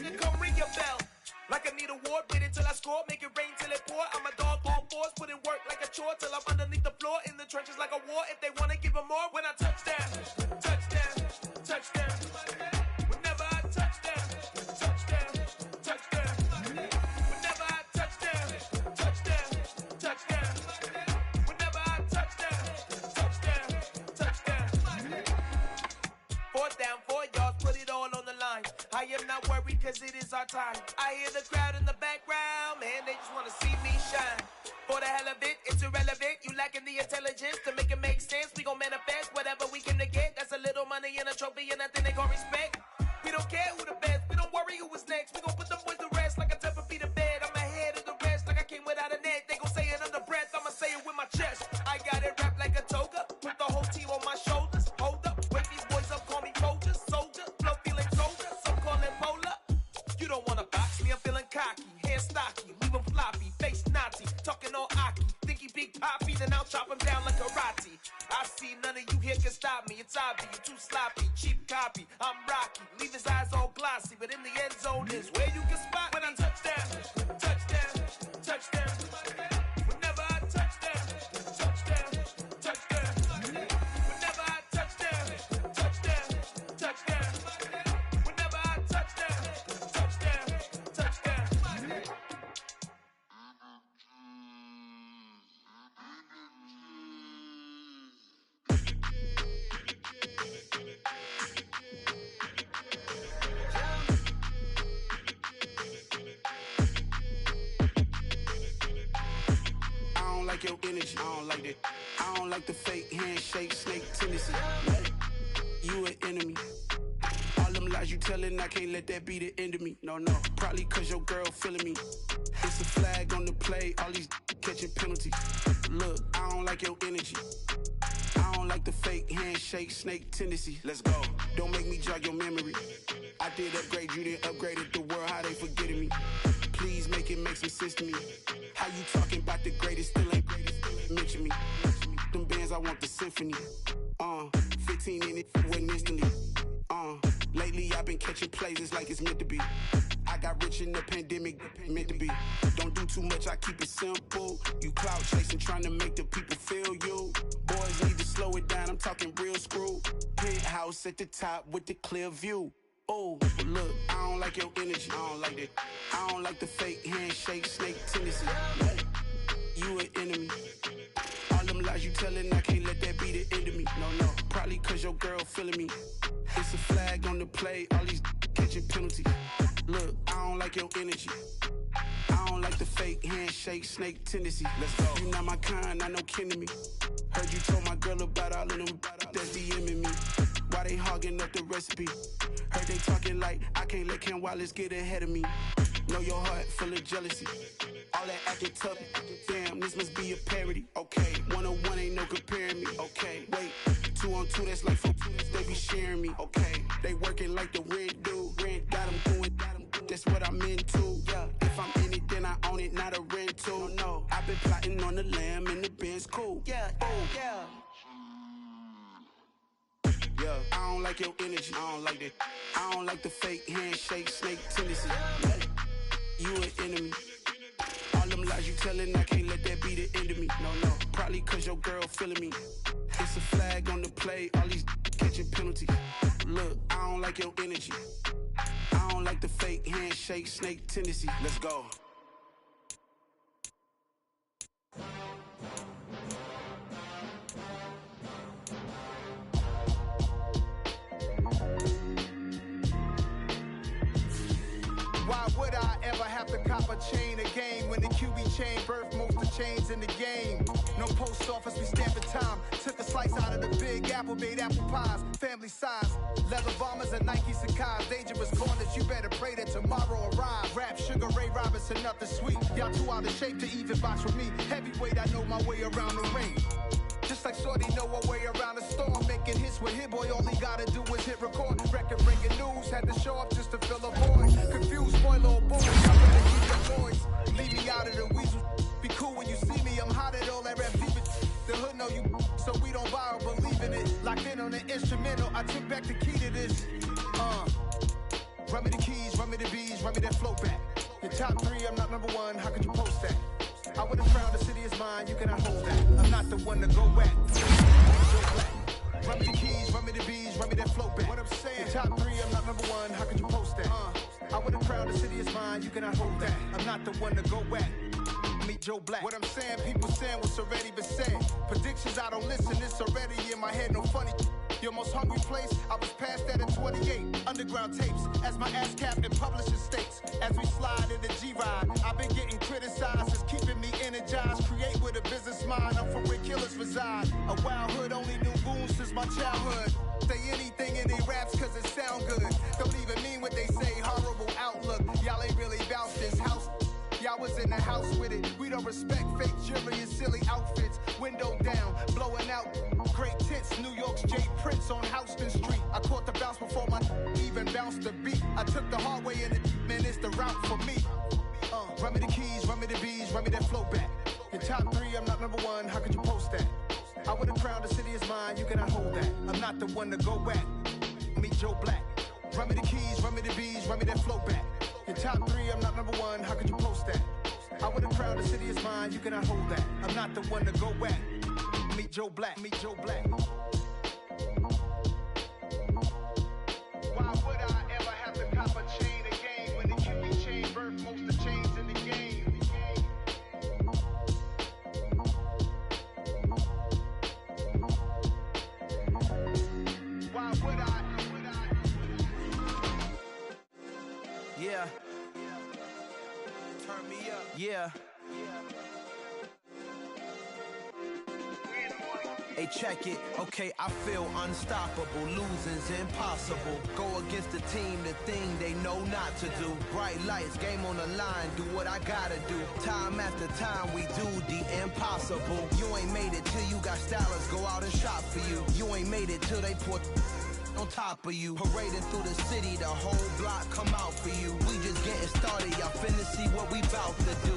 nigga, come ring your bell. Like I need a award, wait until I score, make it rain till it pour. I'm a dog on fours, put in work like a chore till I'm underneath the floor, in the trenches like a war. If they wanna give them more, when I touch down, touchdown, touchdown. Whenever I touch down, touchdown, touchdown. Whenever I touch down, touchdown, touchdown. Whenever I touch down, touchdown, touchdown. 4th down, 4 yards, put it all on the line. I am not worried cause it is our time. I hear the crowd in the background, man, they just wanna see me shine. For the hell of it, it's irrelevant. You lacking the intelligence to make it make sense. We gon' manifest whatever we came to get. That's a little money and a trophy and nothing they gon' respect. We don't care who the best, we don't worry who was next. We gon' put them boys to rest like a 10 feet of bed. I'm ahead of the rest like I came without a net. They gon' say it under breath, I'ma say it with my chest. I got it wrapped like a toga, put the whole team on my shoulders. Hold up, wake these boys up, call me Folger, soldier. Flow feeling colder, some call it polar. You don't wanna box me, I'm feeling cocky. Hair stocky, leave him floppy, face naughty. Talking all aki, think he big poppy, then I'll chop him down like karate. I see none of you here can stop me. It's obvious, you too sloppy, cheap copy. I'm Rocky, leave his eyes all glossy, but in the end zone is where you can spot when I touch down, touchdown, touchdown. Whenever I touch down, touchdown, touchdown. Whenever I touch down, touchdown, touchdown. Whenever I touch down, touchdown, touchdown. I don't like your energy, I don't like that. I don't like the fake handshake, snake tendency. You an enemy. All them lies you telling, I can't let that be the end of me. No, probably cause your girl feeling me. It's a flag on the play, all these catching penalties. Look, I don't like your energy. I don't like the fake handshake, snake tendency. Let's go. Don't make me jog your memory. I did upgrade, you didn't upgrade it. The world, how they forgetting me. Please make it make some sense to me. How you talking about the greatest, still ain't greatest, mention me. Them bands, I want the symphony. 15 in it, wasn't instantly. Lately I've been catching plays, it's like it's meant to be. I got rich in the pandemic, meant to be. Don't do too much, I keep it simple. You clout chasing, trying to make the people feel you. Boys need to slow it down, I'm talking real screw. Penthouse at the top with the clear view. Oh, look, I don't like your energy, I don't like that. I don't like the fake handshake, snake tendency. You an enemy. All them lies you telling, I can't let that be the end of me. No, probably cause your girl feeling me. It's a flag on the play, all these catching penalties. Look, I don't like your energy. I don't like the fake handshake, snake tendency. Let's go. You not my kind, I know kin to me. Heard you told my girl about all of them that's DMing me. Why they hogging up the recipe? Heard they talking like I can't let Ken Wallace get ahead of me. Know your heart full of jealousy. All that acting tough, damn, this must be a parody. Okay, 101 ain't no comparing me. Okay, wait, 2 on 2, that's like 4 they be sharing me. Okay, they working like the rent do. Rent got them doing, that's what I'm into. Yeah, if I'm in it, then I own it, not a rental. No, I've been plotting on the lamb and the Benz cool. Yeah, yeah. Yeah, I don't like your energy, I don't like that. I don't like the fake handshake, snake tendency. You an enemy. All them lies you telling, I can't let that be the end of me. No, probably cause your girl feeling me. It's a flag on the play, all these catching penalties. Look, I don't like your energy. I don't like the fake handshake, snake tendency. Let's go. Why would I ever have to cop a chain again when the QB chain birthed most of the chains in the game? No post office, we stamping time. Took a slice out of the big apple, made apple pies, family size. Leather bombers and Nike Sacai's. Dangerous corners, you better pray that tomorrow arrive. Rap, Sugar Ray Robinson, nothing sweet. Y'all too out of shape to even box with me. Heavyweight, I know my way around the ring. Just like Shorty know her way around the storm. Making hits with Hit Boy, all he gotta do is hit record. Record bringing news, had to show up just to fill a void. Confused, spoiler, or boys, I'm gonna keep your boys. Leave me out of the weasel. Be cool when you see me, I'm hot at all that rap deep. The hood know you, so we don't borrow, believe in it. Locked in on the instrumental, I took back the key to this. Run me the keys, run me me the B's, run me that flow back. Your top 3, I'm not number 1, how could you post that? I would have crowned the city is mine, you cannot hold that. I'm not the one to go back. Run me the keys, run me the B's, run me that flow back. What I'm saying, your top 3, I'm not number 1, how could you post that? I would have crowned the city is mine, you cannot hold that. I'm not the one to go back. Meet Joe Black. What I'm saying, people saying what's already been said. Predictions, I don't listen, it's already in my head, no funny. Your most hungry place, I was past that at 28. Underground tapes, as my ass cap in publishing states. As we slide in the G-Ride, I've been getting criticized, it's keeping me energized. Create with a business mind, I'm from where killers reside. A wild hood, only knew goons since my childhood. Say anything in they raps cause it sound good. Don't even mean what they say, horrible outlook. Y'all ain't really bout this house. Y'all was in the house with it. We don't respect fake jewelry and silly outfits. Window down, blowing out great tits. New York's J. Prince on Houston Street. I caught the bounce before my even bounced the beat. I took the hard way in it, man, it's the route for me. Run me the keys, run me the B's, run me that flow back. Your top 3, I'm not number 1, how could you post that? I would have crowned the city is mine, you cannot hold that. I'm not the one to go back. Meet Joe Black. Run me the keys, run me the B's, run me that flow back. Your top 3, I'm not number 1, how could you post that? I would have crowned the city is mine, you cannot hold that. I'm not the one to go back. Meet Joe Black, meet Joe Black. Why would I ever have to cop a chain again when the QB chain birthed most of the chains in the game? Why would I? Yeah. Turn me up. Yeah. Hey, check it. Okay, I feel unstoppable. Losing's impossible. Go against the team, the thing they know not to do. Bright lights, game on the line. Do what I gotta do. Time after time, we do the impossible. You ain't made it till you got stylists go out and shop for you. You ain't made it till they put on top of you. Parading through the city, the whole block come out for you. We just getting started, y'all finna see what we bout to do.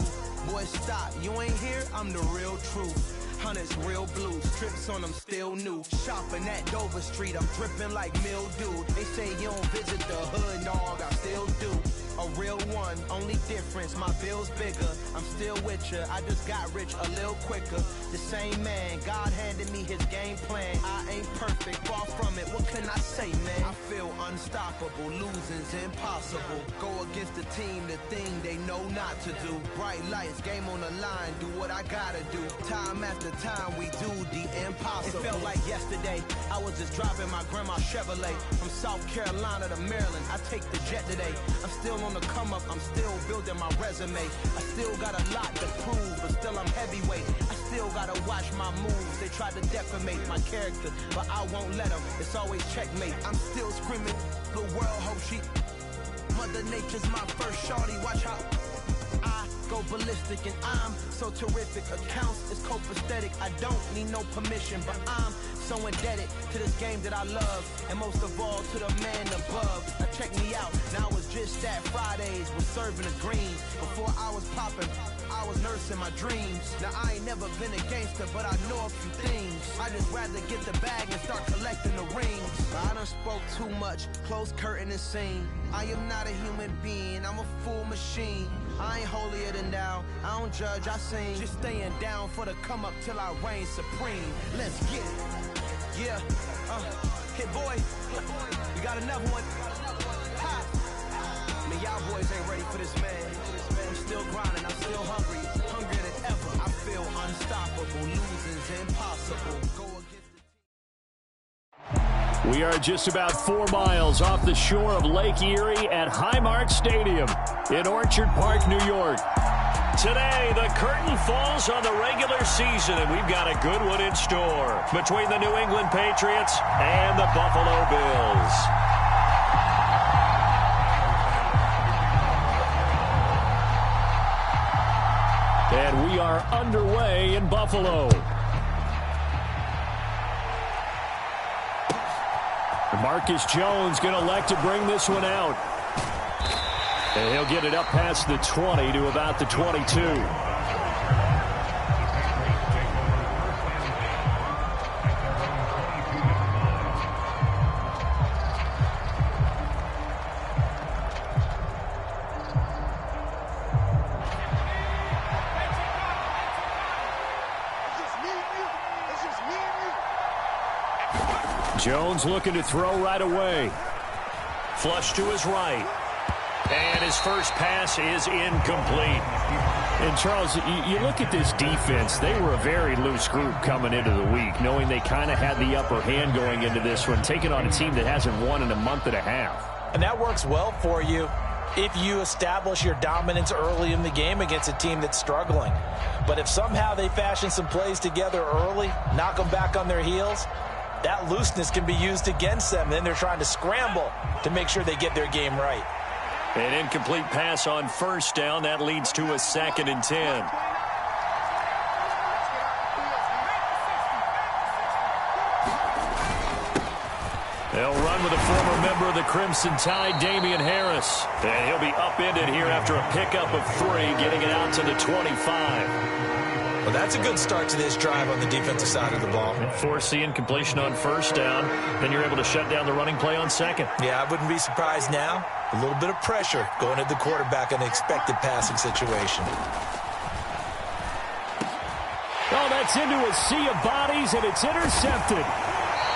Boy, stop, you ain't here, I'm the real truth. Hunters, real blues, trips on them still new. Shopping at Dover Street, I'm dripping like mildew. They say you don't visit the hood, dog, I still do. A real one, only difference, my bill's bigger. I'm still with ya, I just got rich a little quicker. The same man, God handed me his game plan. I ain't perfect, far from it, what can I say, man? I feel unstoppable, losing's impossible. Go against the team, the thing they know not to do. Bright lights, game on the line, do what I gotta do. Time after time, we do the impossible. It felt like yesterday, I was just driving my grandma's Chevrolet. From South Carolina to Maryland, I take the jet today. I'm still on the come up, I'm still building my resume. I still got a lot to prove, but still I'm heavyweight. I still gotta watch my moves. They try to defamate my character, but I won't let them. It's always checkmate. I'm still screaming, the world hope she. Mother Nature's my first shorty, watch how I go ballistic and I'm so terrific. Accounts is copacetic, I don't need no permission, but I'm so indebted to this game that I love, and most of all to the man above. Now check me out, now it's just that Fridays was serving the green. Before I was popping, I was nursing my dreams. Now I ain't never been a gangster, but I know a few things. I just rather get the bag and start collecting the rings. I done spoke too much, close curtain and scene. I am not a human being, I'm a full machine. I ain't holier than thou, I don't judge, I sing. Just staying down for the come up till I reign supreme. Let's get it. Yeah, hit boy, we got another one. Ha! Man, y'all boys ain't ready for this, man. I'm still grinding, I'm still hungry, hungrier than ever. I feel unstoppable, losing's impossible. Go against We are just about 4 miles off the shore of Lake Erie at Highmark Stadium in Orchard Park, New York. Today, the curtain falls on the regular season, and we've got a good one in store between the New England Patriots and the Buffalo Bills. And we are underway in Buffalo. Marcus Jones going to elect to bring this one out. And he'll get it up past the 20 to about the 22. Jones looking to throw right away. Flush to his right. And his first pass is incomplete. And, Charles, you look at this defense. They were a very loose group coming into the week, knowing they kind of had the upper hand going into this one, taking on a team that hasn't won in a month and a half. And that works well for you if you establish your dominance early in the game against a team that's struggling. But if somehow they fashion some plays together early, knock them back on their heels, that looseness can be used against them. Then they're trying to scramble to make sure they get their game right. An incomplete pass on first down. That leads to a 2nd and 10. They'll run with a former member of the Crimson Tide, Damian Harris. And he'll be upended here after a pickup of 3, getting it out to the 25. Well, that's a good start to this drive on the defensive side of the ball. Force the incompletion on first down. Then you're able to shut down the running play on second. Yeah, I wouldn't be surprised now. A little bit of pressure going at the quarterback in an expected passing situation. Oh, that's into a sea of bodies, and it's intercepted.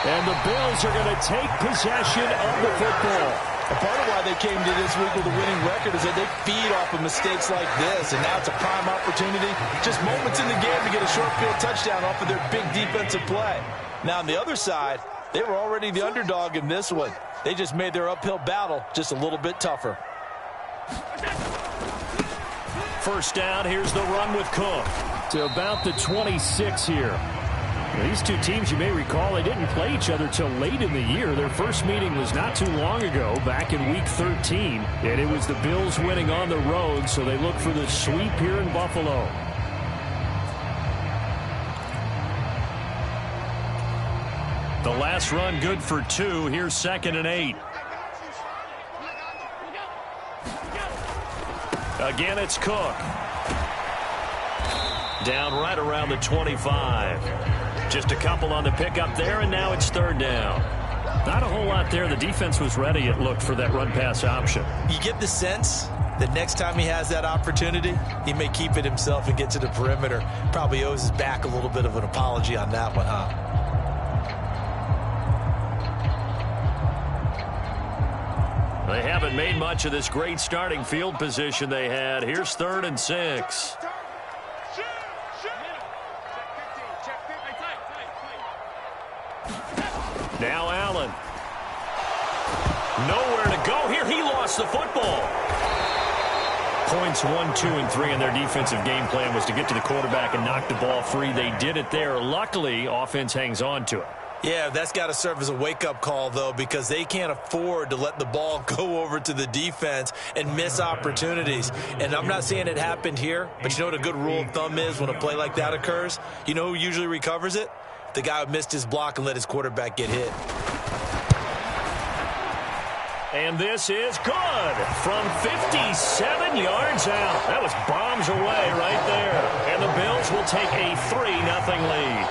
And the Bills are going to take possession of the football. A part of why they came to this week with a winning record is that they feed off of mistakes like this, and now it's a prime opportunity. Just moments in the game to get a short field touchdown off of their big defensive play. Now, on the other side, they were already the underdog in this one. They just made their uphill battle just a little bit tougher. First down, here's the run with Cook. To about the 26 here. These two teams, you may recall, they didn't play each other till late in the year. Their first meeting was not too long ago, back in Week 13. And it was the Bills winning on the road, so they look for the sweep here in Buffalo. The last run good for 2. Here's 2nd and 8. Again, it's Cook. Down right around the 25. Just a couple on the pickup there, and now it's 3rd down. Not a whole lot there. The defense was ready, it looked, for that run-pass option. You get the sense that next time he has that opportunity, he may keep it himself and get to the perimeter. Probably owes his back a little bit of an apology on that one, huh? They haven't made much of this great starting field position they had. Here's 3rd and 6. Now Allen. Nowhere to go here. He lost the football. Points 1, 2, and 3 in their defensive game plan was to get to the quarterback and knock the ball free. They did it there. Luckily, offense hangs on to it. Yeah, that's got to serve as a wake-up call, though, because they can't afford to let the ball go over to the defense and miss opportunities. And I'm not saying it happened here, but you know what a good rule of thumb is when a play like that occurs? You know who usually recovers it? The guy who missed his block and let his quarterback get hit. And this is good from 57 yards out. That was bombs away right there. And the Bills will take a 3-0 lead.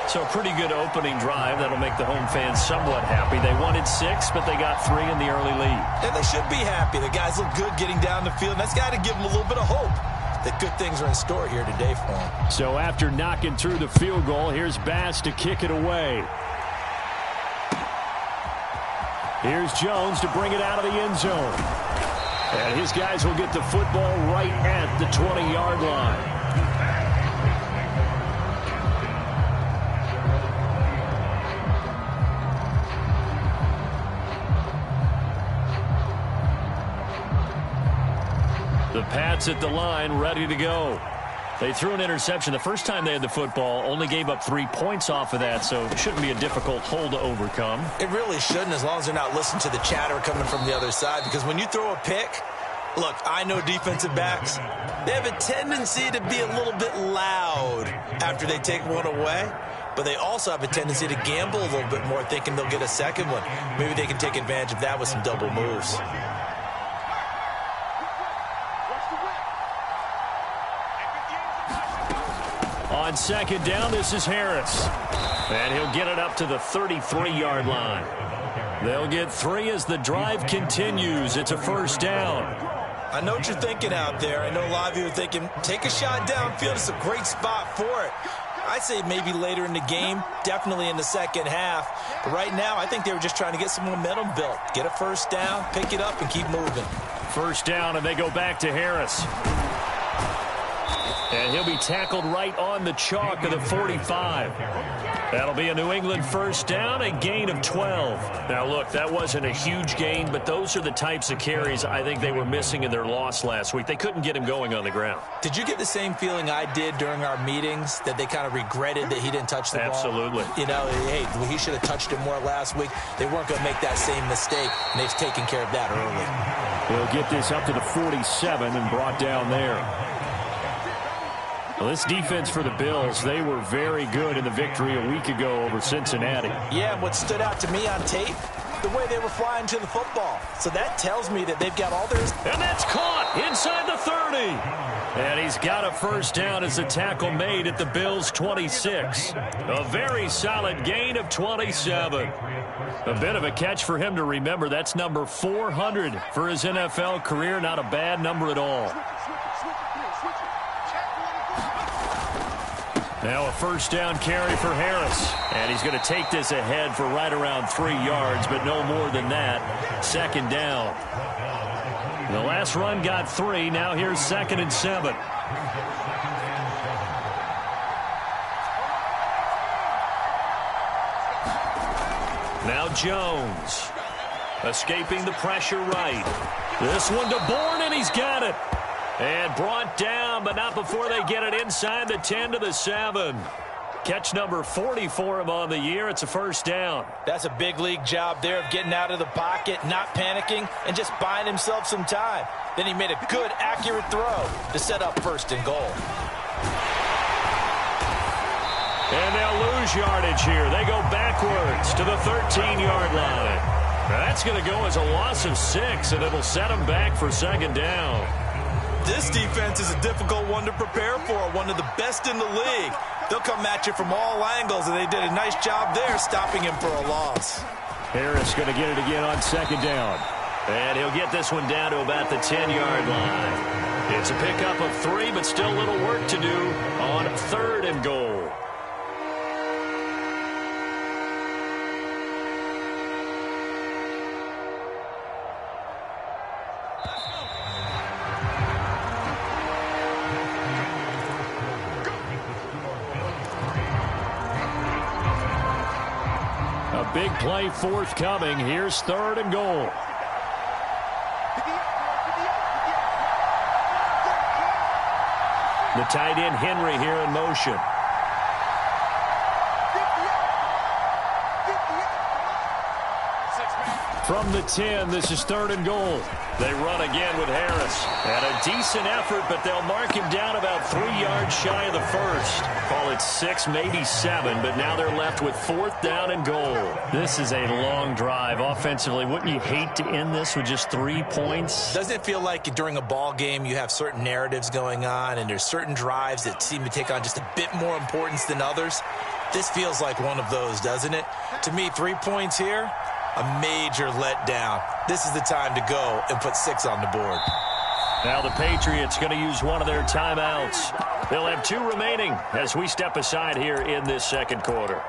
So a pretty good opening drive. That'll make the home fans somewhat happy. They wanted 6, but they got 3 in the early lead. And they should be happy. The guys look good getting down the field. And that's got to give them a little bit of hope that good things are in store here today for them. So after knocking through the field goal, here's Bass to kick it away. Here's Jones to bring it out of the end zone. And his guys will get the football right at the 20-yard line. The Pats at the line, ready to go. They threw an interception the first time they had the football, only gave up 3 points off of that, so it shouldn't be a difficult hole to overcome. It really shouldn't, as long as they're not listening to the chatter coming from the other side, because when you throw a pick, look, I know defensive backs, they have a tendency to be a little bit loud after they take one away, but they also have a tendency to gamble a little bit more, thinking they'll get a second one. Maybe they can take advantage of that with some double moves. On second down, this is Harris. And he'll get it up to the 33-yard line. They'll get 3 as the drive continues. It's a first down. I know what you're thinking out there. I know a lot of you are thinking, take a shot downfield. It's a great spot for it. I'd say maybe later in the game, definitely in the second half. But right now, I think they were just trying to get some momentum built. Get a first down, pick it up, and keep moving. First down, and they go back to Harris. And he'll be tackled right on the chalk of the 45. That'll be a New England first down, a gain of 12. Now, look, that wasn't a huge gain, but those are the types of carries I think they were missing in their loss last week. They couldn't get him going on the ground. Did you get the same feeling I did during our meetings, that they kind of regretted that he didn't touch the ball? Absolutely. You know, hey, he should have touched it more last week. They weren't going to make that same mistake, and they've taken care of that early. He'll get this up to the 47 and brought down there. Well, this defense for the Bills, they were very good in the victory a week ago over Cincinnati. Yeah, and what stood out to me on tape, the way they were flying to the football. So that tells me that they've got all their... And that's caught inside the 30. And he's got a first down as the tackle made at the Bills' 26. A very solid gain of 27. A bit of a catch for him to remember. That's number 400 for his NFL career. Not a bad number at all. Now a first down carry for Harris. And he's going to take this ahead for right around 3 yards, but no more than that. Second down. The last run got 3. Now here's 2nd and 7. Now Jones. Escaping the pressure right. This one to Bourne, and he's got it. And brought down, but not before they get it inside the 10 to the 7. Catch number 40 for him on the year. It's a first down. That's a big league job there of getting out of the pocket, not panicking, and just buying himself some time. Then he made a good, accurate throw to set up 1st and goal. And they'll lose yardage here. They go backwards to the 13-yard line. That's going to go as a loss of 6, and it'll set them back for 2nd down. This defense is a difficult one to prepare for, one of the best in the league. They'll come at you from all angles, and they did a nice job there stopping him for a loss. Harris going to get it again on 2nd down. And he'll get this one down to about the 10-yard line. It's a pickup of 3, but still a little work to do on 3rd and goal. Big play forthcoming. Here's 3rd and goal. The tight end Henry here in motion. From the 10, this is 3rd and goal. They run again with Harris. And a decent effort, but they'll mark him down about 3 yards shy of the 1st. Call it 6, maybe 7, but now they're left with 4th down and goal. This is a long drive offensively. Wouldn't you hate to end this with just 3 points? Doesn't it feel like during a ball game you have certain narratives going on and there's certain drives that seem to take on just a bit more importance than others? This feels like one of those, doesn't it? To me, 3 points here, a major letdown. This is the time to go and put 6 on the board. Now the Patriots going to use one of their timeouts. They'll have 2 remaining as we step aside here in this 2nd quarter.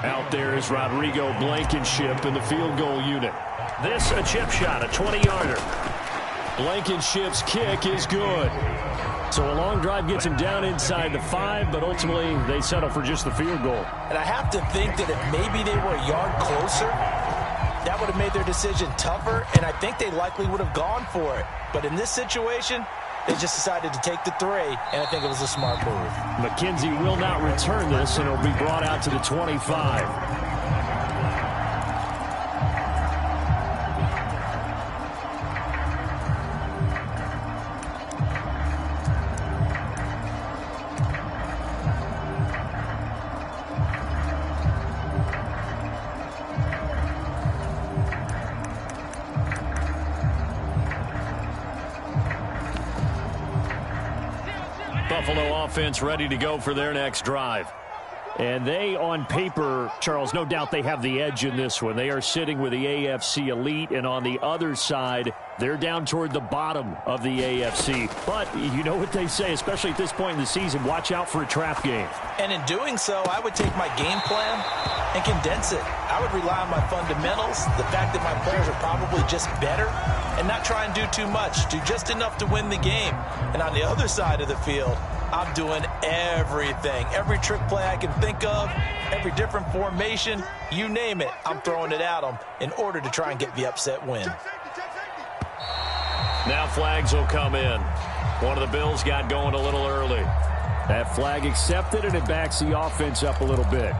Out there is Rodrigo Blankenship in the field goal unit. This a chip shot, a 20-yarder. Blankenship's kick is good. So a long drive gets him down inside the 5, but ultimately they settle for just the field goal. And I have to think that if maybe they were a yard closer, that would have made their decision tougher, and I think they likely would have gone for it. But in this situation, they just decided to take the 3, and I think it was a smart move. McKenzie will not return this, and it'll be brought out to the 25. Buffalo offense ready to go for their next drive. And they, on paper, Charles, no doubt they have the edge in this one. They are sitting with the AFC elite, and on the other side, they're down toward the bottom of the AFC. But you know what they say, especially at this point in the season, watch out for a trap game. And in doing so, I would take my game plan and condense it. I would rely on my fundamentals, the fact that my players are probably just better, and not try and do too much, do just enough to win the game. And on the other side of the field, I'm doing everything. Every trick play I can think of, every different formation, you name it, I'm throwing it at them in order to try and get the upset win. Now flags will come in. One of the Bills got going a little early. That flag accepted, and it backs the offense up a little bit.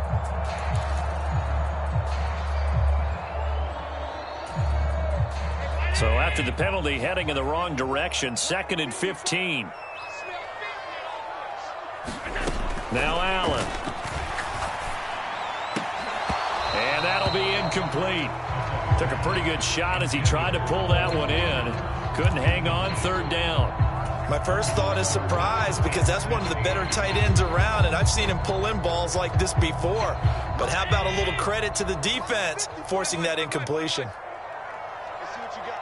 So after the penalty, heading in the wrong direction, 2nd and 15. Now Allen. And that'll be incomplete. Took a pretty good shot as he tried to pull that one in. Couldn't hang on, 3rd down. My first thought is surprise, because that's one of the better tight ends around, and I've seen him pull in balls like this before. But how about a little credit to the defense forcing that incompletion? Let's see what you got.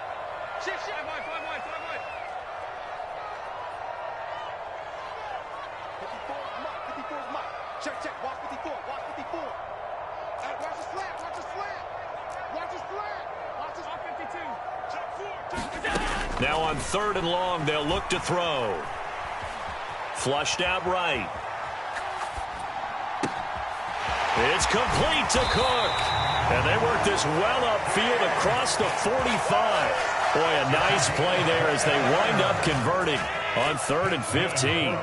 Check, watch 54, watch 54. Watch his flat, watch his flat. Watch his flat. Watch his 52. Check 4. Now on 3rd and long, they'll look to throw. Flushed out right. It's complete to Cook. And they work this well upfield across the 45. Boy, a nice play there as they wind up converting on 3rd and 15.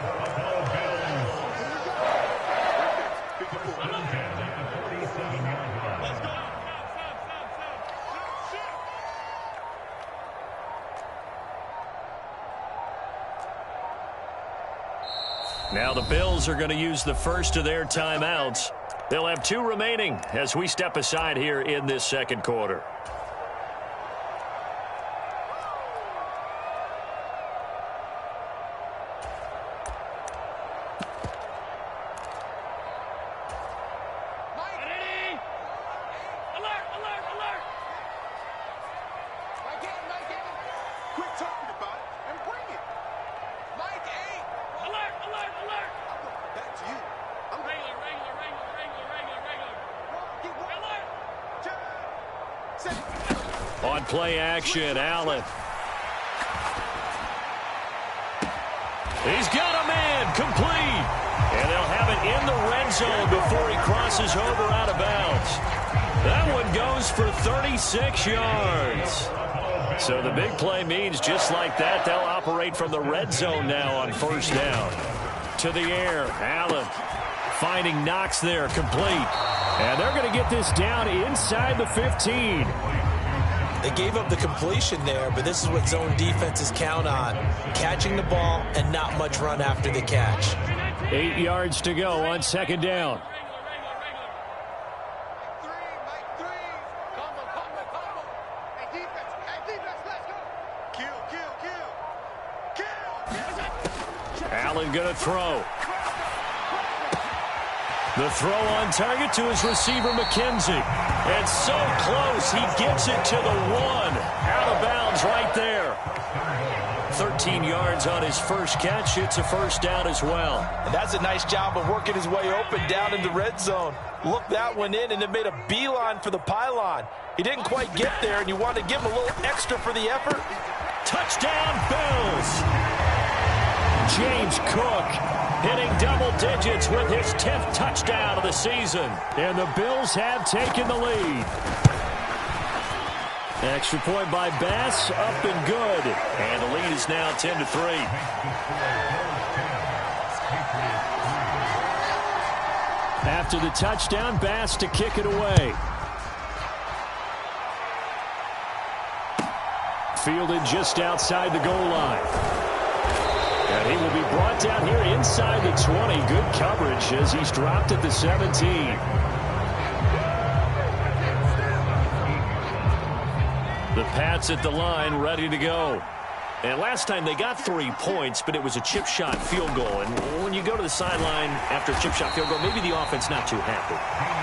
Now the Bills are going to use the first of their timeouts. They'll have 2 remaining as we step aside here in this 2nd quarter. On play action, Allen. He's got a man, complete. And they'll have it in the red zone before he crosses over out of bounds. That one goes for 36 yards. So the big play means just like that, they'll operate from the red zone now on 1st down. To the air, Allen finding Knox there, complete. And they're going to get this down inside the 15. They gave up the completion there, but this is what zone defenses count on. Catching the ball and not much run after the catch. 8 yards to go on 2nd down. Allen going to throw. The throw on target to his receiver, McKenzie. And so close, he gets it to the 1. Out of bounds right there. 13 yards on his first catch. It's a 1st down as well. And that's a nice job of working his way open down in the red zone. Looked that one in and it made a beeline for the pylon. He didn't quite get there, and you want to give him a little extra for the effort. Touchdown, Bills. James Cook hitting double digits with his 10th touchdown of the season. And the Bills have taken the lead. Extra point by Bass, up and good. And the lead is now 10-3. After the touchdown, Bass to kick it away. Fielded just outside the goal line. And he will be brought down here inside the 20. Good coverage as he's dropped at the 17. The Pats at the line, ready to go. And last time they got 3 points, but it was a chip shot field goal. And when you go to the sideline after a chip shot field goal, maybe the offense not too happy.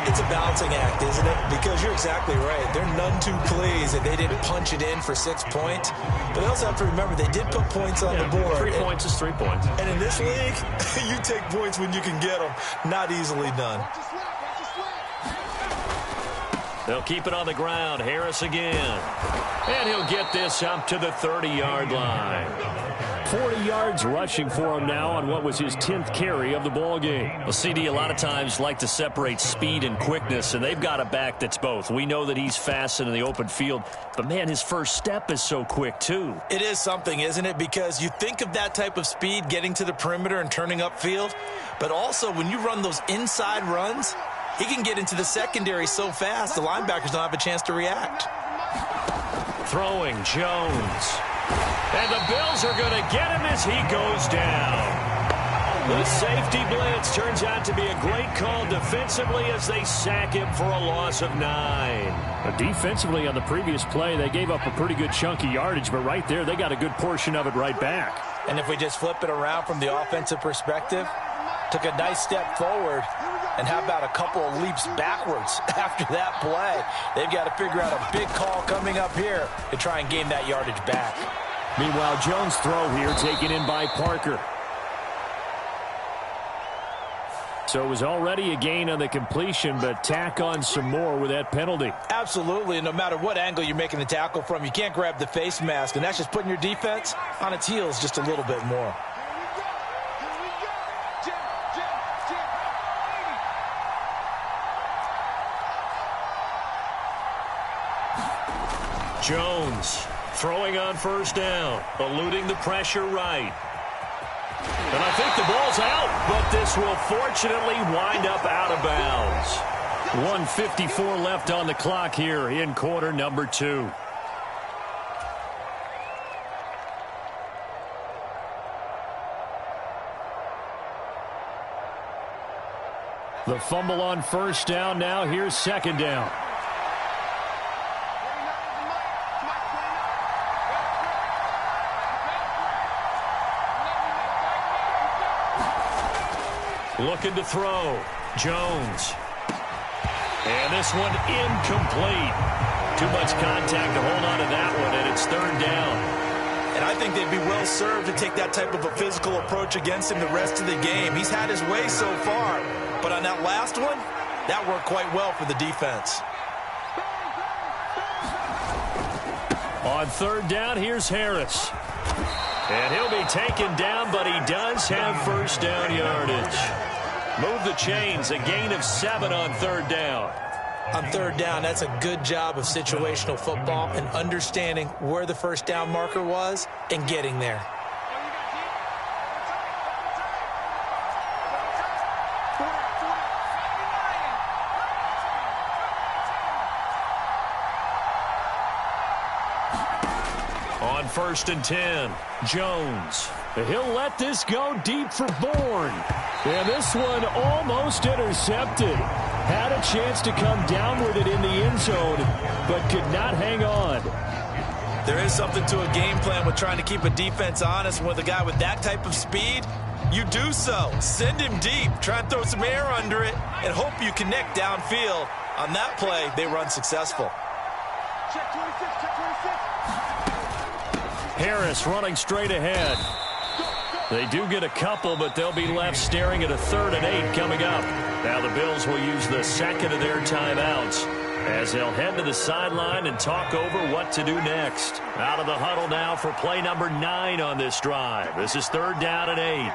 It's a balancing act, isn't it? Because you're exactly right. They're none too pleased that they didn't punch it in for 6 points. But they also have to remember they did put points on the board. 3 points is 3 points. And in this league, you take points when you can get them. Not easily done. They'll keep it on the ground. Harris again. And he'll get this up to the 30-yard line. 40 yards rushing for him now on what was his 10th carry of the ball game. Well, CD, a lot of times like to separate speed and quickness, and they've got a back that's both. We know that he's fast in the open field, but, man, his first step is so quick, too. It is something, isn't it? Because you think of that type of speed getting to the perimeter and turning upfield, but also when you run those inside runs, he can get into the secondary so fast the linebackers don't have a chance to react. Throwing Jones. And the Bills are going to get him as he goes down. The safety blitz turns out to be a great call defensively as they sack him for a loss of 9. Defensively on the previous play, they gave up a pretty good chunk of yardage, but right there they got a good portion of it right back. And if we just flip it around from the offensive perspective, took a nice step forward, and how about a couple of leaps backwards after that play? They've got to figure out a big call coming up here to try and gain that yardage back. Meanwhile, Jones' throw here taken in by Parker. So it was already a gain on the completion, but tack on some more with that penalty. Absolutely, and no matter what angle you're making the tackle from, you can't grab the face mask, and that's just putting your defense on its heels just a little bit more. Jones throwing on first down, eluding the pressure right. And I think the ball's out, but this will fortunately wind up out of bounds. 1:54 left on the clock here in quarter number 2. The fumble on first down now. Here's second down. Looking to throw. Jones. And this one incomplete. Too much contact to hold on to that one, and it's third down. And I think they'd be well served to take that type of a physical approach against him the rest of the game. He's had his way so far, but on that last one, that worked quite well for the defense. On third down, here's Harris. And he'll be taken down, but he does have first down yardage. Move the chains, a gain of 7 on third down. On third down, that's a good job of situational football and understanding where the first down marker was and getting there. On first and 10, Jones. He'll let this go deep for Bourne. And this one almost intercepted. Had a chance to come down with it in the end zone, but could not hang on. There is something to a game plan with trying to keep a defense honest. With a guy with that type of speed, you do so. Send him deep. Try and throw some air under it and hope you connect downfield. On that play, they run successful. Check 26, check 26. Harris running straight ahead. They do get a couple, but they'll be left staring at a 3rd and 8 coming up. Now the Bills will use the second of their timeouts as they'll head to the sideline and talk over what to do next. Out of the huddle now for play number 9 on this drive. This is 3rd down and 8.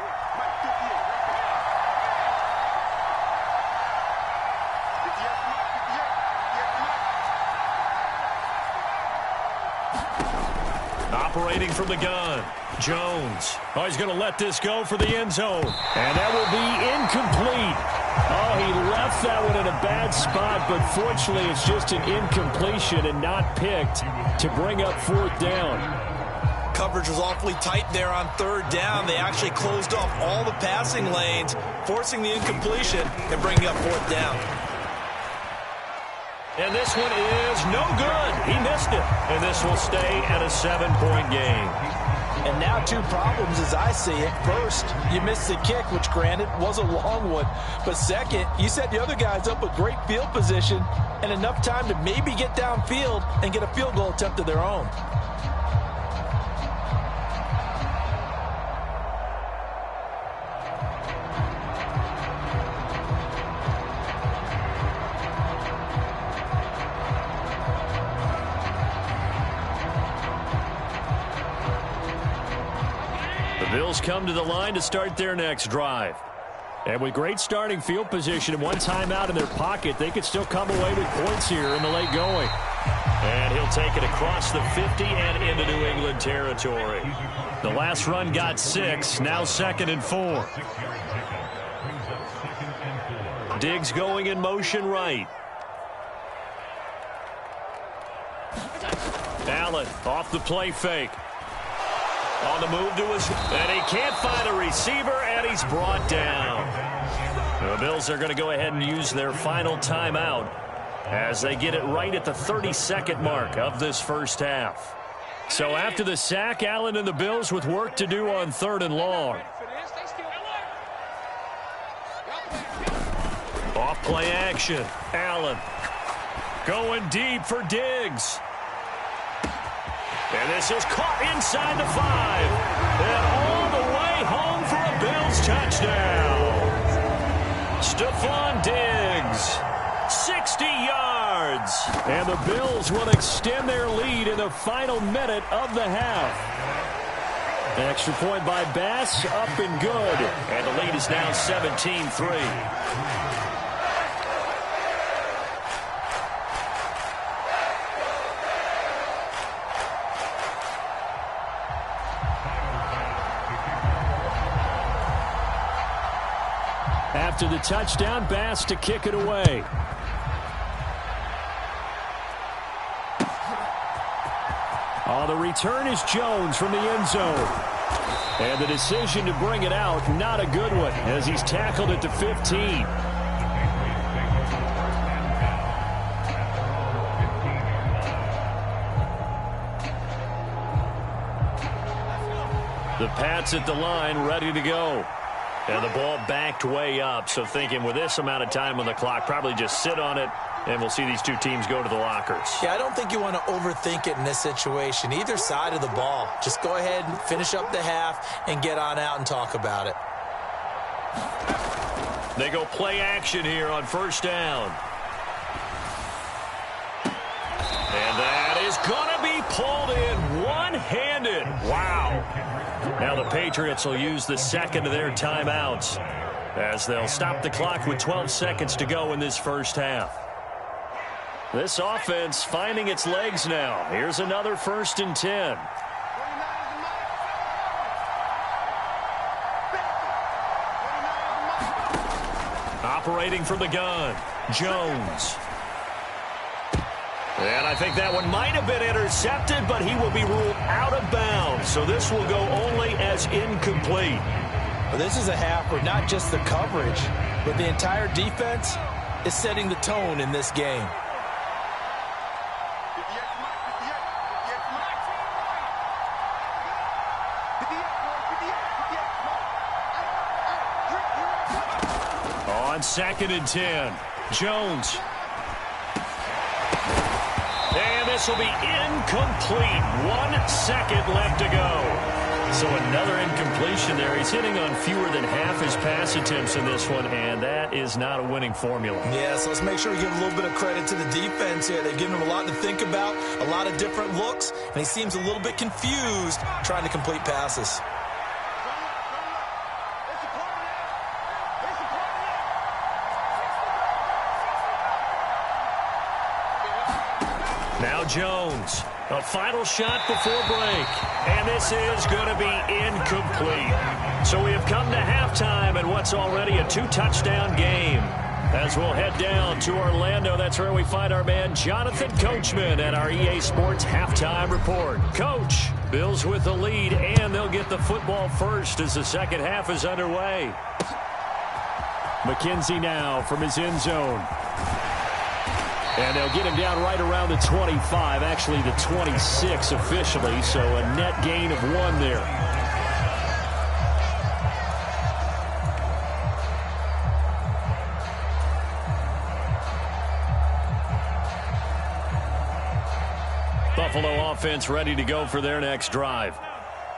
Operating from the gun, Jones. Oh, he's going to let this go for the end zone. And that will be incomplete. Oh, he left that one in a bad spot, but fortunately it's just an incompletion and not picked to bring up 4th down. Coverage was awfully tight there on 3rd down. They actually closed off all the passing lanes, forcing the incompletion and bringing up 4th down. And this one is no good. He missed it. And this will stay at a 7-point game. And now two problems as I see it. First, you missed the kick, which granted was a long one. But second, you set the other guys up with great field position and enough time to maybe get downfield and get a field goal attempt of their own. Bills come to the line to start their next drive. And with great starting field position and one timeout in their pocket, they could still come away with points here in the late going. And he'll take it across the 50 and into New England territory. The last run got 6, now 2nd and 4. Diggs going in motion right. Allen off the play fake. On the move to his, and he can't find a receiver, and he's brought down. The Bills are going to go ahead and use their final timeout as they get it right at the 32nd mark of this first half. So after the sack, Allen and the Bills with work to do on 3rd and long. Off play action. Allen going deep for Diggs. And this is caught inside the 5. And all the way home for a Bills touchdown. Stephon Diggs, 60 yards. And the Bills will extend their lead in the final minute of the half. An extra point by Bass, up and good. And the lead is now 17-3. After the touchdown, Bass to kick it away. Oh, the return is Jones from the end zone. And the decision to bring it out, not a good one, as he's tackled at the 15. The Pats at the line, ready to go. And the ball backed way up, so thinking with this amount of time on the clock, probably just sit on it, and we'll see these two teams go to the lockers. Yeah, I don't think you want to overthink it in this situation. Either side of the ball. Just go ahead and finish up the half and get on out and talk about it. They go play action here on 1st down. And that is going to be pulled in one-handed. Wow. Now the Patriots will use the 2nd of their timeouts as they'll stop the clock with 12 seconds to go in this first half. This offense finding its legs now. Here's another 1st and 10. Operating from the gun, Jones. And I think that one might have been intercepted, but he will be ruled out of bounds. So this will go only as incomplete. Well, this is a half where not just the coverage, but the entire defense is setting the tone in this game. On 2nd and 10, Jones. And this will be incomplete. 1 second left to go. So another incompletion there. He's hitting on fewer than half his pass attempts in this one, and that is not a winning formula. Yeah, so let's make sure we give a little bit of credit to the defense here. They've given him a lot to think about, a lot of different looks, and he seems a little bit confused trying to complete passes. Now Jones, a final shot before break, and this is going to be incomplete. So we have come to halftime in what's already a 2-touchdown game. As we'll head down to Orlando, that's where we find our man Jonathan Coachman at our EA Sports Halftime Report. Coach, Bills with the lead, and they'll get the football first as the second half is underway. McKenzie now from his end zone. And they'll get him down right around the 25, actually the 26 officially, so a net gain of 1 there. Buffalo offense ready to go for their next drive.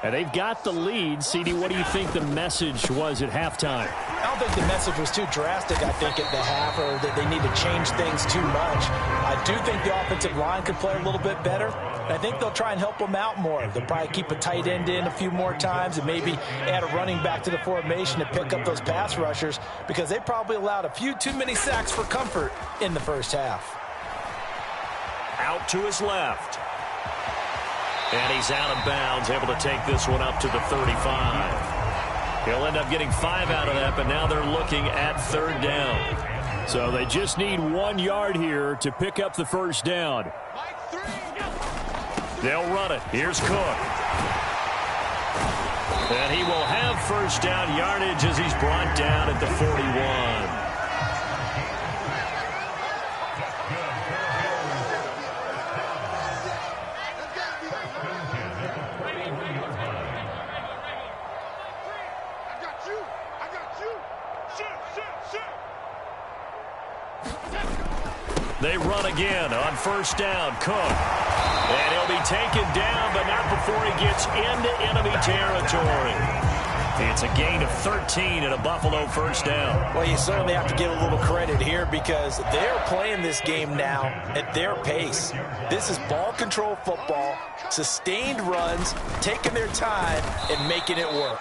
And they've got the lead. CD, what do you think the message was at halftime? I don't think the message was too drastic, I think, at the half, or that they need to change things too much. I do think the offensive line could play a little bit better. I think they'll try and help them out more. They'll probably keep a tight end in a few more times and maybe add a running back to the formation to pick up those pass rushers, because they probably allowed a few too many sacks for comfort in the first half. Out to his left. And he's out of bounds, able to take this one up to the 35. He'll end up getting 5 out of that, but now they're looking at 3rd down. So they just need 1 yard here to pick up the first down. They'll run it. Here's Cook. And he will have first down yardage as he's brought down at the 41. They run again on first down. Cook. And he'll be taken down, but not before he gets into enemy territory. It's a gain of 13 and a Buffalo first down. Well, you certainly have to give a little credit here, because they're playing this game now at their pace. This is ball control football, sustained runs, taking their time and making it work.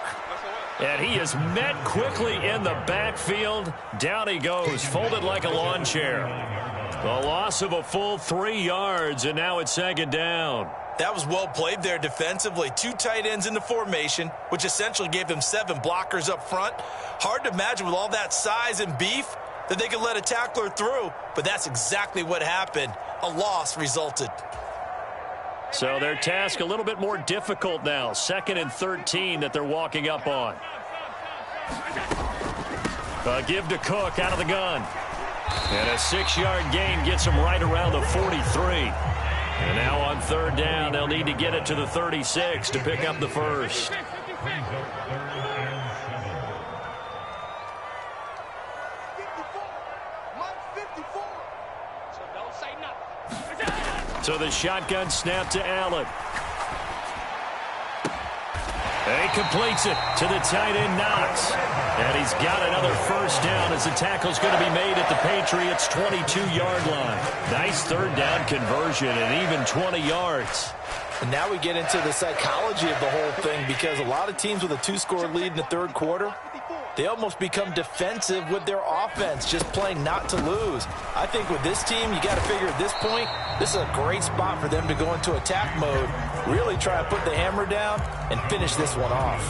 And he is met quickly in the backfield. Down he goes, folded like a lawn chair. The loss of a full 3 yards, and now it's 2nd down. That was well played there defensively. 2 tight ends in the formation, which essentially gave them 7 blockers up front. Hard to imagine with all that size and beef that they could let a tackler through, but that's exactly what happened. A loss resulted. So their task a little bit more difficult now. 2nd and 13 that they're walking up on. Give to Cook out of the gun. And a 6-yard gain gets him right around the 43. And now on 3rd down, they'll need to get it to the 36 to pick up the first. So the shotgun snap to Allen. And he completes it to the tight end, Knox. And he's got another first down as the tackle's going to be made at the Patriots' 22-yard line. Nice 3rd down conversion and even 20 yards. And now we get into the psychology of the whole thing, because a lot of teams with a 2-score lead in the 3rd quarter, they almost become defensive with their offense, just playing not to lose. I think with this team, you got to figure at this point, this is a great spot for them to go into attack mode, really try to put the hammer down and finish this one off.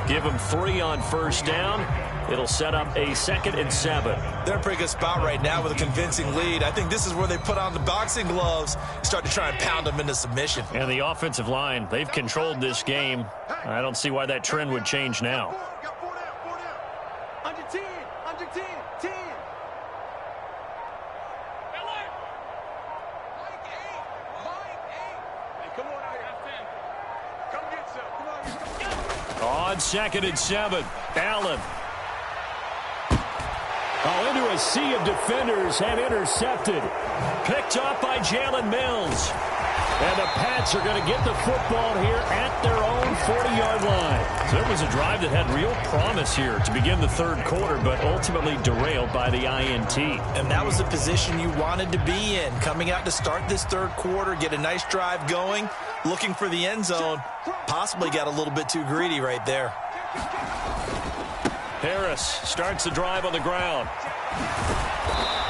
Give them 3 on first down. It'll set up a 2nd and 7. They're in a pretty good spot right now with a convincing lead. I think this is where they put on the boxing gloves and start to try and pound them into submission. And the offensive line, they've controlled this game. I don't see why that trend would change now. Under 10, 10. On 2nd and 7, Allen. Into a sea of defenders and intercepted. Picked up by Jalen Mills. And the Pats are going to get the football here at their own 40-yard line. So it was a drive that had real promise here to begin the 3rd quarter, but ultimately derailed by the INT. And that was the position you wanted to be in, coming out to start this 3rd quarter, get a nice drive going, looking for the end zone. Possibly got a little bit too greedy right there. Harris starts the drive on the ground.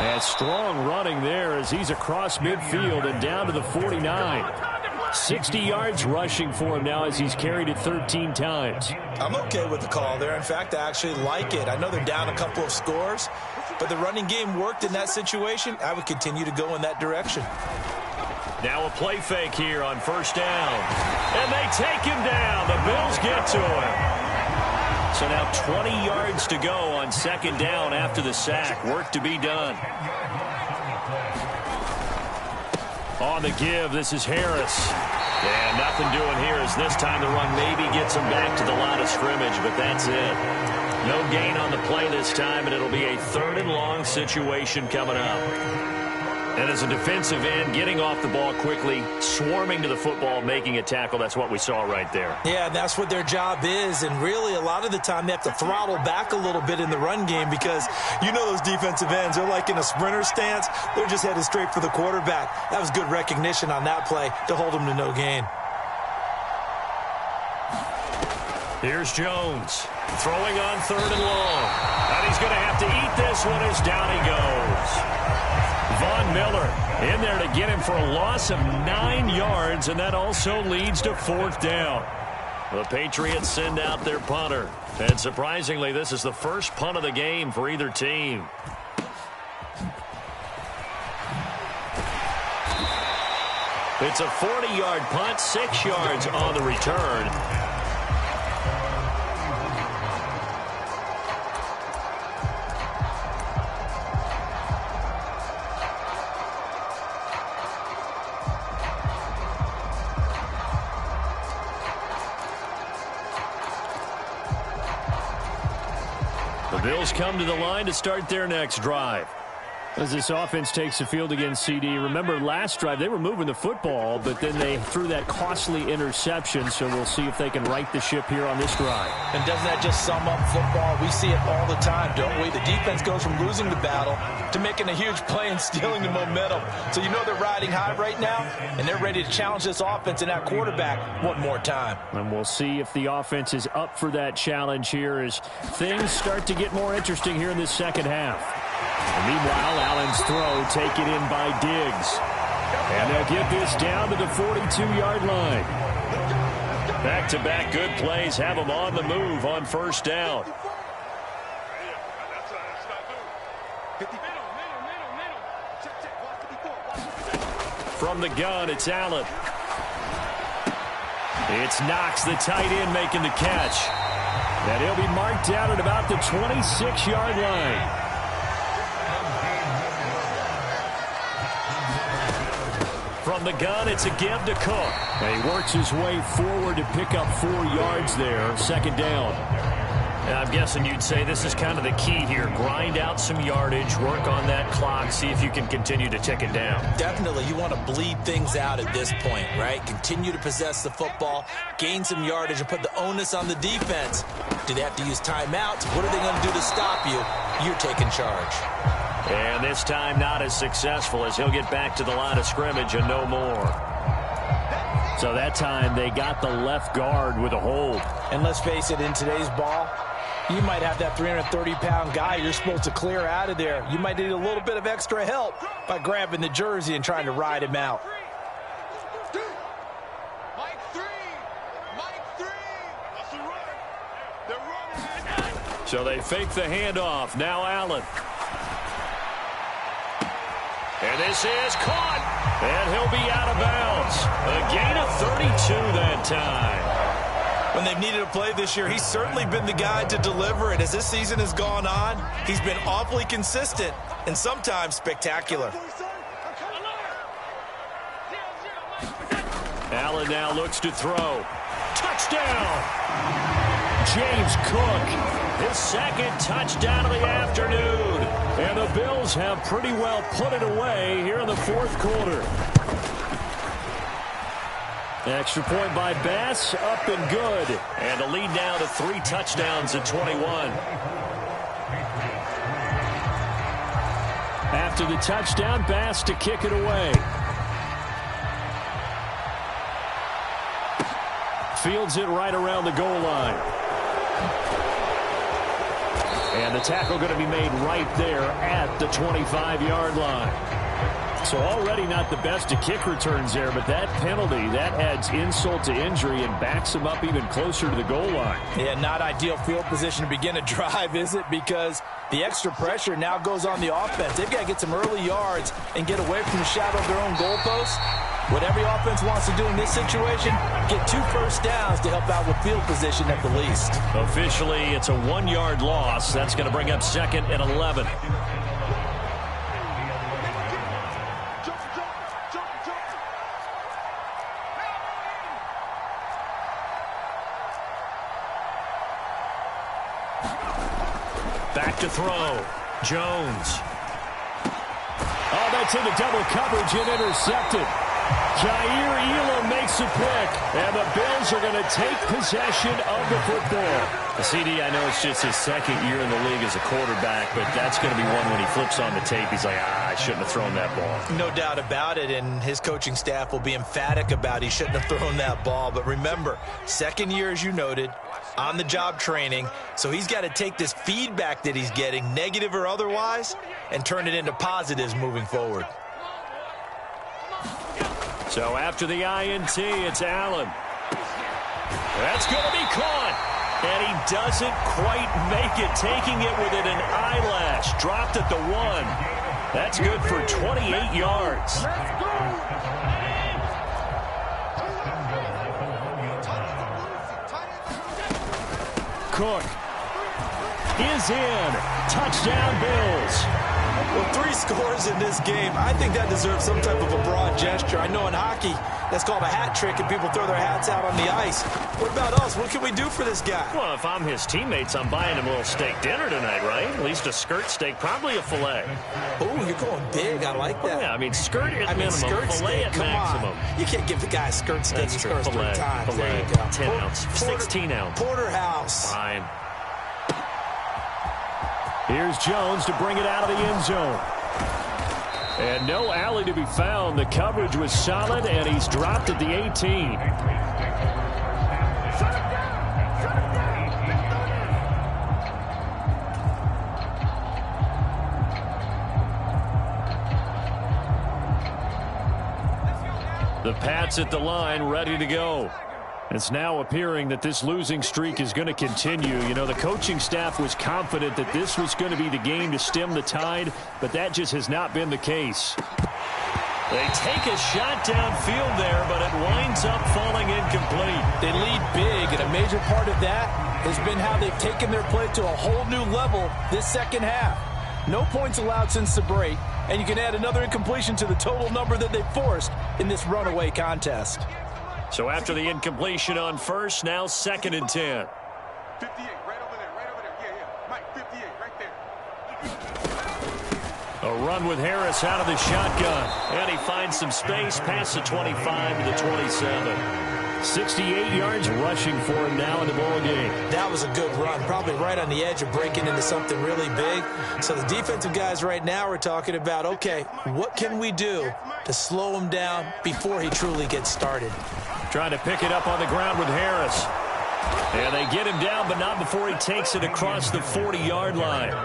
And strong running there as he's across midfield and down to the 49. 60 yards rushing for him now as he's carried it 13 times. I'm okay with the call there. In fact, I actually like it. I know they're down a couple of scores, but the running game worked in that situation. I would continue to go in that direction. Now a play fake here on first down. And they take him down. The Bills get to him. So now 20 yards to go on 2nd down after the sack. Work to be done. On the give, this is Harris. And nothing doing here as this time the run maybe gets him back to the line of scrimmage, but that's it. No gain on the play this time, and it'll be a 3rd and long situation coming up. And as a defensive end, getting off the ball quickly, swarming to the football, making a tackle, that's what we saw right there. Yeah, and that's what their job is. And really, a lot of the time, they have to throttle back a little bit in the run game because you know those defensive ends, they're like in a sprinter stance. They're just headed straight for the quarterback. That was good recognition on that play to hold them to no gain. Here's Jones, throwing on 3rd and long. And he's going to have to eat this one as down he goes. Von Miller in there to get him for a loss of 9 yards, and that also leads to 4th down. The Patriots send out their punter. And surprisingly, this is the first punt of the game for either team. It's a 40-yard punt, 6 yards on the return. The Bills come to the line to start their next drive. As this offense takes the field against CD, remember last drive they were moving the football, but then they threw that costly interception, so we'll see if they can right the ship here on this drive. And doesn't that just sum up football? We see it all the time, don't we? The defense goes from losing the battle to making a huge play and stealing the momentum. So you know they're riding high right now, and they're ready to challenge this offense and that quarterback one more time. And we'll see if the offense is up for that challenge here as things start to get more interesting here in this second half. And meanwhile, Allen's throw taken in by Diggs. And they'll get this down to the 42-yard line. Back-to-back good plays have them on the move on 1st down. From the gun, it's Allen. It's Knox, the tight end, making the catch. And he'll be marked down at about the 26-yard line. From the gun, it's a give to Cook. And he works his way forward to pick up 4 yards there, 2nd down. And I'm guessing you'd say this is kind of the key here. Grind out some yardage, work on that clock, see if you can continue to tick it down. Definitely, you want to bleed things out at this point, right? Continue to possess the football, gain some yardage, and put the onus on the defense. Do they have to use timeouts? What are they going to do to stop you? You're taking charge. And this time not as successful as he'll get back to the line of scrimmage and no more. So that time they got the left guard with a hold. And let's face it, in today's ball, you might have that 330-pound guy you're supposed to clear out of there. You might need a little bit of extra help by grabbing the jersey and trying to ride him out. So they fake the handoff. Now Allen. And this is caught. And he'll be out of bounds. A gain of 32 that time. When they've needed a play this year, he's certainly been the guy to deliver it. As this season has gone on, he's been awfully consistent and sometimes spectacular. Allen now looks to throw. Touchdown! James Cook, his 2nd touchdown of the afternoon. And the Bills have pretty well put it away here in the 4th quarter. Extra point by Bass, up and good. And a lead now to 3 touchdowns at 21. After the touchdown, Bass to kick it away. Fields it right around the goal line. And the tackle going to be made right there at the 25-yard line. So already not the best of kick returns there, but that penalty, that adds insult to injury and backs him up even closer to the goal line. Yeah, not ideal field position to begin a drive, is it? Because the extra pressure now goes on the offense. They've got to get some early yards and get away from the shadow of their own goalposts. What every offense wants to do in this situation, get 2 first downs to help out with field position at the least. Officially, it's a 1-yard loss. That's going to bring up 2nd and 11. Back to throw. Jones. Oh, that's into double coverage and intercepted. Jair Elam makes a pick, and the Bills are going to take possession of the football. The CD, I know it's just his second year in the league as a quarterback, but that's going to be one when he flips on the tape. He's like, I shouldn't have thrown that ball. No doubt about it, and his coaching staff will be emphatic about he shouldn't have thrown that ball. But remember, second year, as you noted, on-the-job training, so he's got to take this feedback that he's getting, negative or otherwise, and turn it into positives moving forward. So after the INT, it's Allen. That's going to be caught. And he doesn't quite make it, taking it within an eyelash. Dropped at the 1. That's good for 28 yards. Cook is in. Touchdown, Bills. Well, 3 scores in this game. I think that deserves some type of a broad gesture. I know in hockey, that's called a hat trick, and people throw their hats out on the ice. What about us? What can we do for this guy? Well, if I'm his teammates, I'm buying him a little steak dinner tonight, right? At least a skirt steak, probably a filet. Oh, you're going big. I like that. Yeah, I mean, skirt at minimum, skirt filet steak, at come maximum. On. You can't give the guy a skirt steak. That's true. Filet, 3 times. filet, There you go. 10 ounce, 16 ounce. Porterhouse. Fine. Here's Jones to bring it out of the end zone. And no alley to be found. The coverage was solid, and he's dropped at the 18. The Pats at the line, ready to go. It's now appearing that this losing streak is going to continue. You know, the coaching staff was confident that this was going to be the game to stem the tide, but that just has not been the case. They take a shot downfield there, but it winds up falling incomplete. They lead big, and a major part of that has been how they've taken their play to a whole new level this second half. No points allowed since the break, and you can add another incompletion to the total number that they've forced in this runaway contest. So after the incompletion on first, now 2nd and 10. 58, right over there. Yeah. Mike, 58, right there. A run with Harris out of the shotgun. And he finds some space past the 25 to the 27. 68 yards rushing for him now in the ball game. That was a good run, probably right on the edge of breaking into something really big. So the defensive guys right now are talking about, okay, what can we do to slow him down before he truly gets started? Trying to pick it up on the ground with Harris. And they get him down, but not before he takes it across the 40-yard line.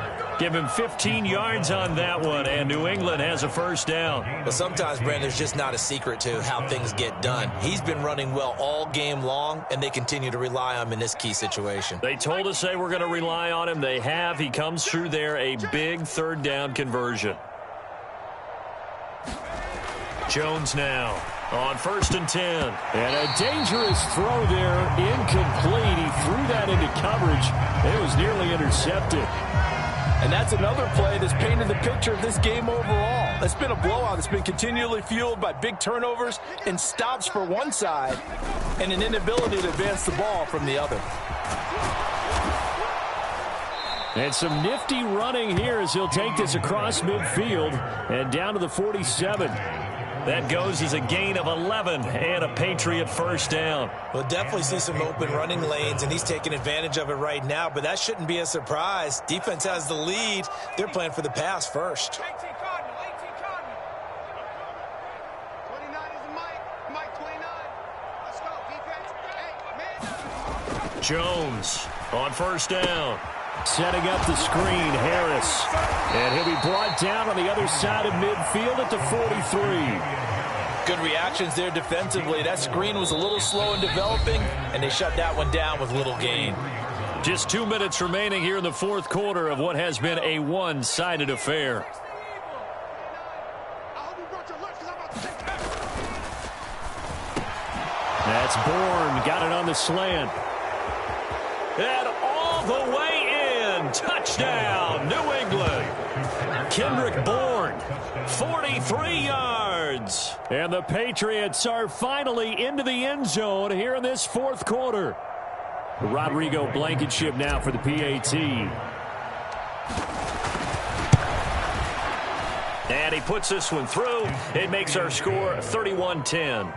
Give him 15 yards on that one, and New England has a first down. But sometimes, Brand, there's just not a secret to how things get done. He's been running well all game long, and they continue to rely on him in this key situation. They told us they were going to rely on him. They have. He comes through there, a big 3rd down conversion. Jones now on 1st and 10. And a dangerous throw there, incomplete. He threw that into coverage. It was nearly intercepted. And that's another play that's painted the picture of this game overall. It's been a blowout that's been continually fueled by big turnovers and stops for one side and an inability to advance the ball from the other. And some nifty running here as he'll take this across midfield and down to the 47. That goes as a gain of 11 and a Patriot first down. We'll definitely see some open running lanes, and he's taking advantage of it right now, but that shouldn't be a surprise. Defense has the lead. They're playing for the pass first. 18 Cardinal. 29 is Mike 29. Let's go, defense. Hey, man. Jones on 1st down. Setting up the screen, Harris. And he'll be brought down on the other side of midfield at the 43. Good reactions there defensively. That screen was a little slow in developing, and they shut that one down with little gain. Just 2 minutes remaining here in the 4th quarter of what has been a one-sided affair. That's Bourne. Got it on the slant. And all the way in. Touchdown, New England. Kendrick Bourne, 43 yards. And the Patriots are finally into the end zone here in this 4th quarter. Rodrigo Blankenship now for the PAT. And he puts this one through. It makes our score 31-10.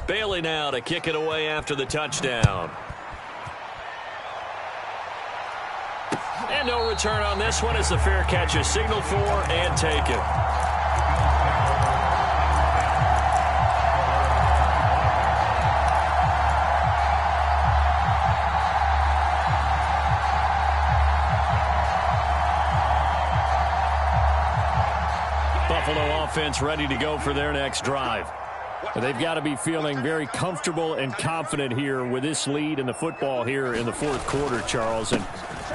Bailey now to kick it away after the touchdown. And no return on this one as the fair catch is signaled for and taken. Buffalo offense ready to go for their next drive. They've got to be feeling very comfortable and confident here with this lead in the football here in the fourth quarter, Charles. And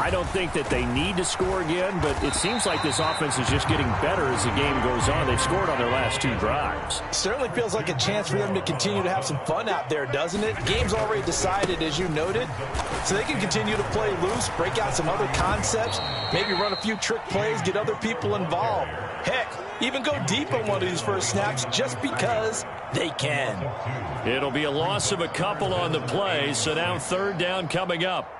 I don't think that they need to score again, but it seems like this offense is just getting better as the game goes on. They've scored on their last 2 drives. Certainly feels like a chance for them to continue to have some fun out there, doesn't it? Game's already decided, as you noted, so they can continue to play loose, break out some other concepts, maybe run a few trick plays, get other people involved. Heck, even go deep on one of these first snaps just because they can. It'll be a loss of a couple on the play, so now 3rd down coming up.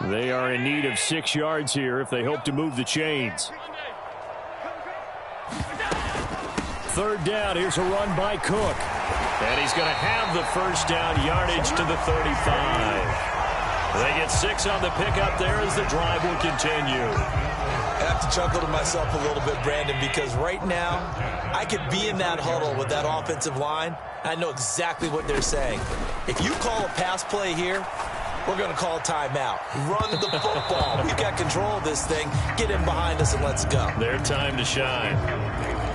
They are in need of 6 yards here if they hope to move the chains. 3rd down, here's a run by Cook. And he's going to have the first down yardage to the 35. They get 6 on the pickup there as the drive will continue. I have to chuckle to myself a little bit, Brandon, because right now I could be in that huddle with that offensive line. I know exactly what they're saying. If you call a pass play here, we're going to call a timeout. Run the football. We've got control of this thing. Get in behind us and let's go. Their time to shine.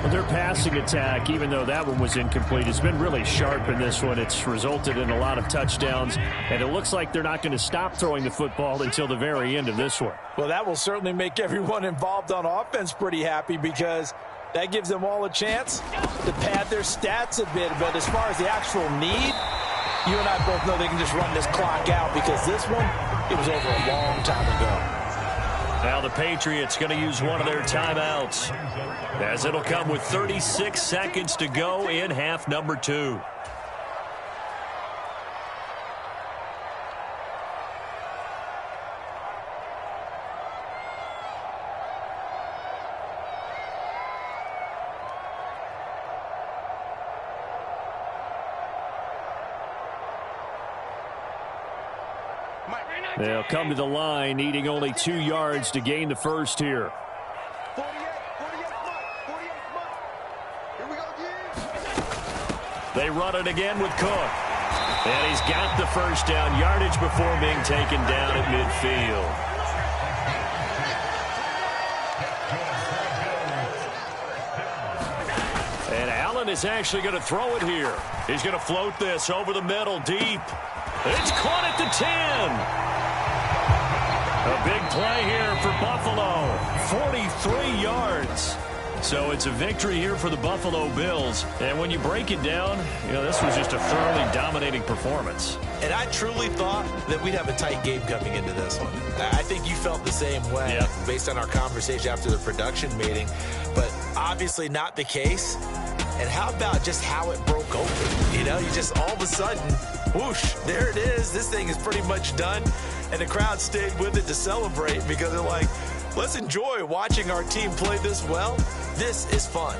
Well, their passing attack, even though that one was incomplete, has been really sharp in this one. It's resulted in a lot of touchdowns, and it looks like they're not going to stop throwing the football until the very end of this one. Well, that will certainly make everyone involved on offense pretty happy because that gives them all a chance to pad their stats a bit. But as far as the actual need, you and I both know they can just run this clock out because this one, it was over a long time ago. Now the Patriots going to use one of their timeouts as it'll come with 36 seconds to go in half number 2. They'll come to the line, needing only 2 yards to gain the first here. 48, here we go again. They run it again with Cook. And he's got the first down yardage before being taken down at midfield. And Allen is actually going to throw it here. He's going to float this over the middle deep. It's caught at the 10. A big play here for Buffalo, 43 yards. So it's a victory here for the Buffalo Bills. And when you break it down, you know, this was just a thoroughly dominating performance. And I truly thought that we'd have a tight game coming into this one. I think you felt the same way based on our conversation after the production meeting. But obviously not the case. And how about just how it broke open? You know, you just all of a sudden, whoosh, there it is. This thing is pretty much done. And the crowd stayed with it to celebrate because they're like, let's enjoy watching our team play this well. This is fun.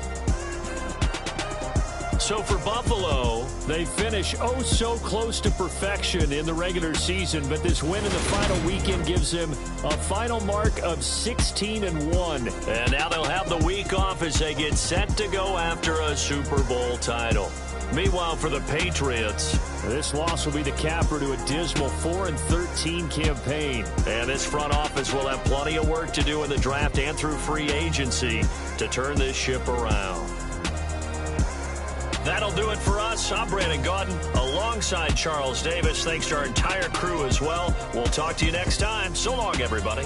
So for Buffalo, they finish oh so close to perfection in the regular season, but this win in the final weekend gives them a final mark of 16-1. And now they'll have the week off as they get set to go after a Super Bowl title. Meanwhile, for the Patriots, this loss will be the capper to a dismal 4-13 campaign. And this front office will have plenty of work to do in the draft and through free agency to turn this ship around. That'll do it for us. I'm Brandon Gaudin alongside Charles Davis. Thanks to our entire crew as well. We'll talk to you next time. So long, everybody.